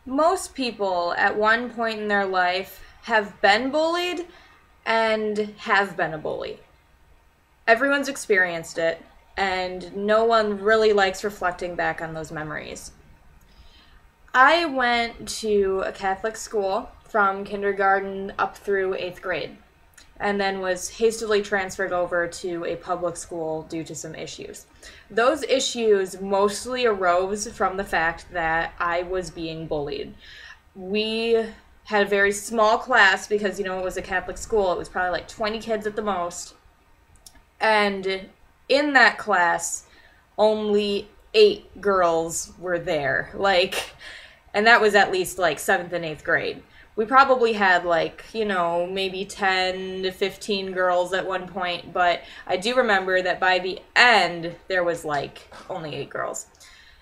Most people at one point in their life have been bullied and have been a bully. Everyone's experienced it, and no one really likes reflecting back on those memories. I went to a Catholic school from kindergarten up through 8th grade, and then was hastily transferred over to a public school due to some issues. Those issues mostly arose from the fact that I was being bullied. We had a very small class because, it was a Catholic school. It was probably like 20 kids at the most. And in that class, only 8 girls were there. And that was at least like 7th and 8th grade. We probably had maybe 10 to 15 girls at one point, but I do remember that by the end, there was only 8 girls.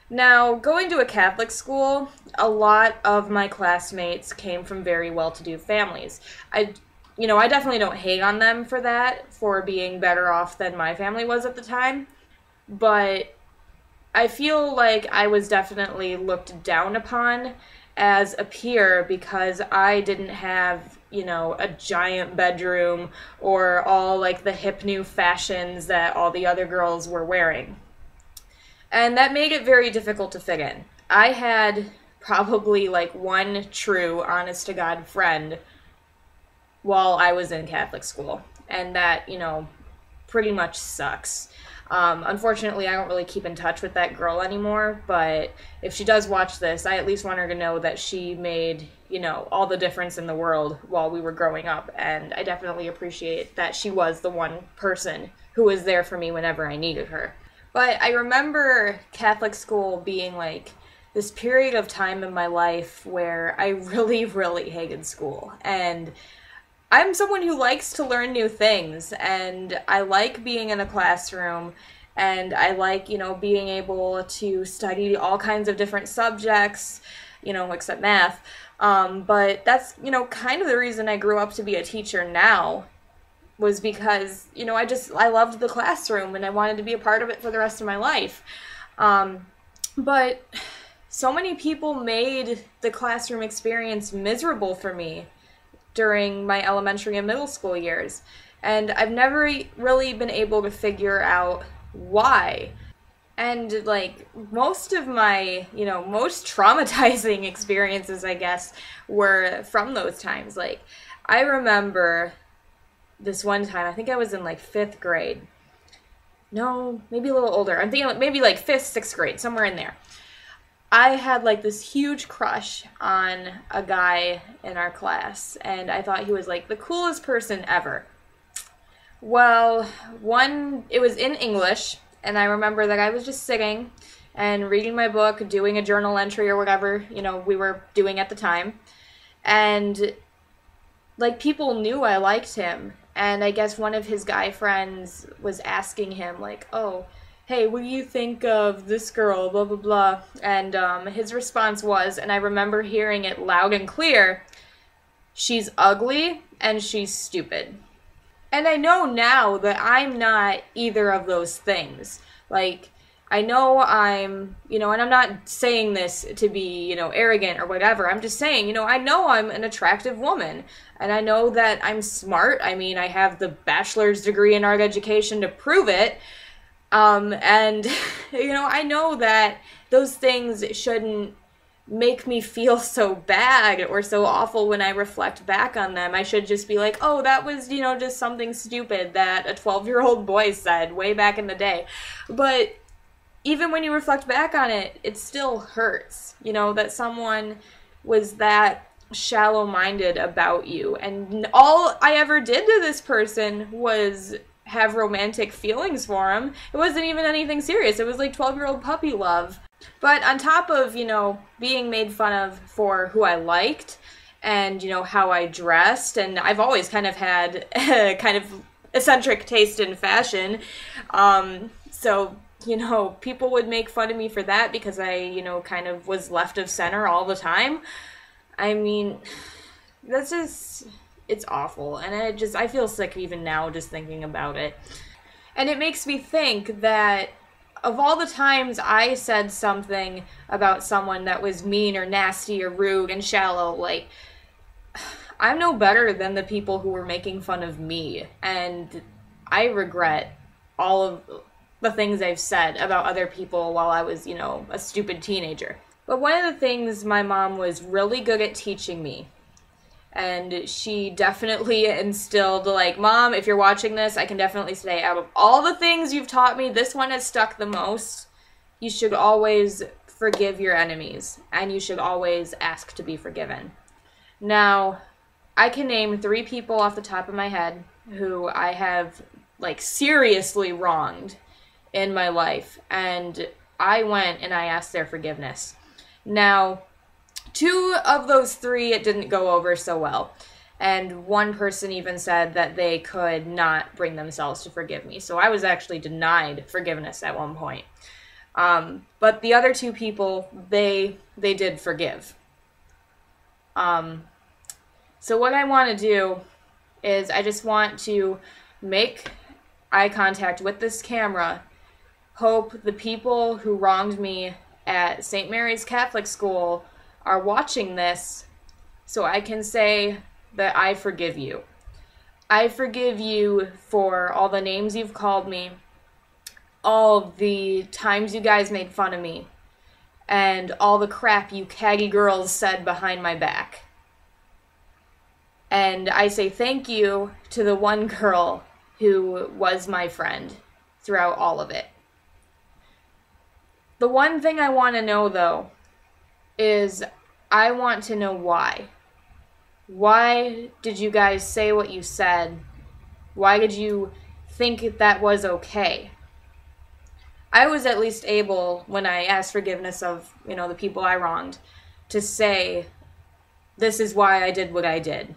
Now, going to a Catholic school, a lot of my classmates came from very well-to-do families. I definitely don't hate on them for that, for being better off than my family was at the time, but I feel like I was definitely looked down upon as a peer because I didn't have, a giant bedroom or all the hip new fashions that all the other girls were wearing. And that made it very difficult to fit in. I had probably one true, honest to God friend while I was in Catholic school. And that, pretty much sucks. Unfortunately, I don't really keep in touch with that girl anymore, but if she does watch this, I at least want her to know that she made, all the difference in the world while we were growing up, and I definitely appreciate that she was the one person who was there for me whenever I needed her. But I remember Catholic school being this period of time in my life where I really, really hated school, and I'm someone who likes to learn new things, and I like being in a classroom, and I like, being able to study all kinds of different subjects, except math. But that's, kind of the reason I grew up to be a teacher now, was because, I loved the classroom, and I wanted to be a part of it for the rest of my life. But so many people made the classroom experience miserable for me during my elementary and middle school years. And I've never really been able to figure out why. And most of my, most traumatizing experiences, I guess, were from those times. I remember this one time, I think I was in 5th grade. No, maybe a little older. I'm thinking maybe 5th, 6th grade, somewhere in there. I had this huge crush on a guy in our class, and I thought he was the coolest person ever. Well, it was in English, and I remember that I was just sitting and reading my book, doing a journal entry or whatever, we were doing at the time. And people knew I liked him, and I guess one of his guy friends was asking him oh, hey, what do you think of this girl, blah, blah, blah. And his response was, and I remember hearing it loud and clear, she's ugly and she's stupid. And I know now that I'm not either of those things. I know I'm, and I'm not saying this to be, arrogant or whatever. I'm just saying, I know I'm an attractive woman. And I know that I'm smart. I mean, I have the bachelor's degree in art education to prove it. And, I know that those things shouldn't make me feel so bad or so awful when I reflect back on them. I should just be oh, that was, just something stupid that a 12-year-old boy said way back in the day. But even when you reflect back on it, it still hurts, that someone was that shallow-minded about you. And all I ever did to this person was have romantic feelings for him. It wasn't even anything serious. It was 12-year-old puppy love. But on top of, being made fun of for who I liked and, how I dressed, and I've always kind of had a kind of eccentric taste in fashion. So, people would make fun of me for that because I, kind of was left of center all the time. I mean, that's just, it's awful. And I feel sick even now just thinking about it. And it makes me think that of all the times I said something about someone that was mean or nasty or rude and shallow, like, I'm no better than the people who were making fun of me. And I regret all of the things I've said about other people while I was, a stupid teenager. But one of the things my mom was really good at teaching me, and she definitely instilled, like, Mom, if you're watching this, I can definitely say, out of all the things you've taught me, this one has stuck the most. You should always forgive your enemies, and you should always ask to be forgiven. Now, I can name 3 people off the top of my head who I have, like, seriously wronged in my life, and I went and I asked their forgiveness. Now, 2 of those 3, it didn't go over so well. And one person even said that they could not bring themselves to forgive me. So I was actually denied forgiveness at one point. But the other 2 people, they did forgive. So what I want to do is I just want to make eye contact with this camera, hope the people who wronged me at St. Mary's Catholic School are watching this so I can say that I forgive you. I forgive you for all the names you've called me, all the times you guys made fun of me, and all the crap you catty girls said behind my back. And I say thank you to the one girl who was my friend throughout all of it. The one thing I want to know, though, is I want to know why. Why did you guys say what you said? Why did you think that was okay? I was at least able, when I asked forgiveness of, the people I wronged, to say, this is why I did what I did.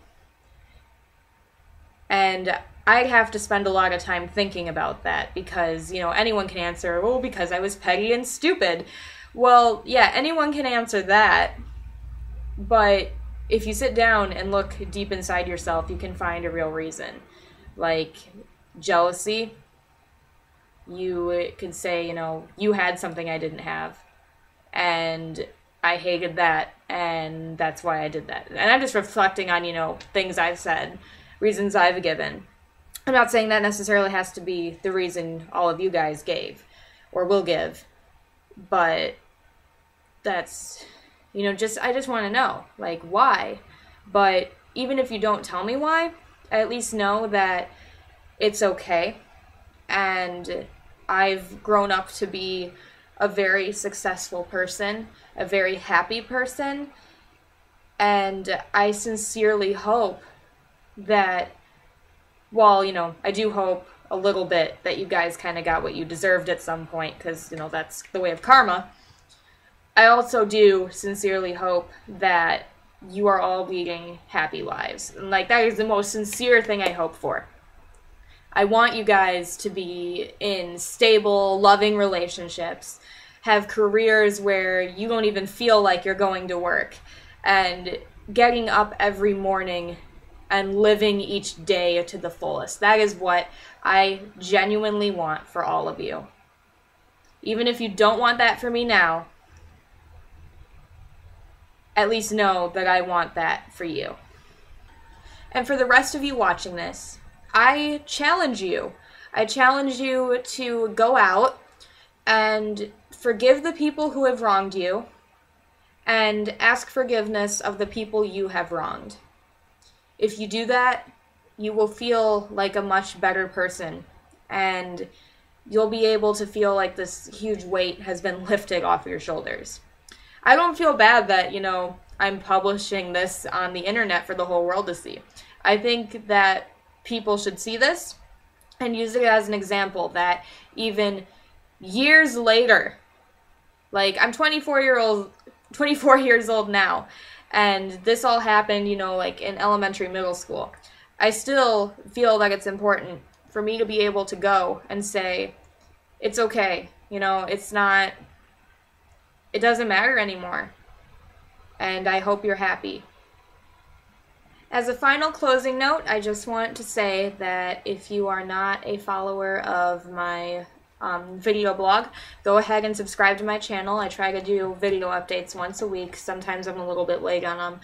And I have to spend a lot of time thinking about that because, anyone can answer, oh, because I was petty and stupid. Well, yeah, anyone can answer that. But if you sit down and look deep inside yourself, you can find a real reason. Like jealousy. You could say, you had something I didn't have. And I hated that, and that's why I did that. And I'm just reflecting on, things I've said, reasons I've given. I'm not saying that necessarily has to be the reason all of you guys gave or will give, but that's, I just want to know, like, why? But even if you don't tell me why, I at least know that it's okay, and I've grown up to be a very successful person, a very happy person, and I sincerely hope that, I do hope a little bit that you guys kind of got what you deserved at some point, because, that's the way of karma. I also do sincerely hope that you are all leading happy lives. And, that is the most sincere thing I hope for. I want you guys to be in stable, loving relationships, have careers where you don't even feel like you're going to work, and getting up every morning and living each day to the fullest. That is what I genuinely want for all of you. Even if you don't want that for me now, at least know that I want that for you. And for the rest of you watching this, I challenge you. I challenge you to go out and forgive the people who have wronged you and ask forgiveness of the people you have wronged. If you do that, you will feel like a much better person, and you'll be able to feel like this huge weight has been lifted off your shoulders. I don't feel bad that, I'm publishing this on the internet for the whole world to see. I think that people should see this and use it as an example that even years later, I'm 24 years old now, and this all happened, in elementary, middle school. I still feel that it's important for me to be able to go and say, it's okay, it doesn't matter anymore, and I hope you're happy. As a final closing note, I just want to say that if you are not a follower of my video blog, go ahead and subscribe to my channel. I try to do video updates once a week. Sometimes I'm a little bit late on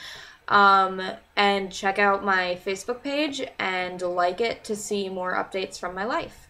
them. And check out my Facebook page and like it to see more updates from my life.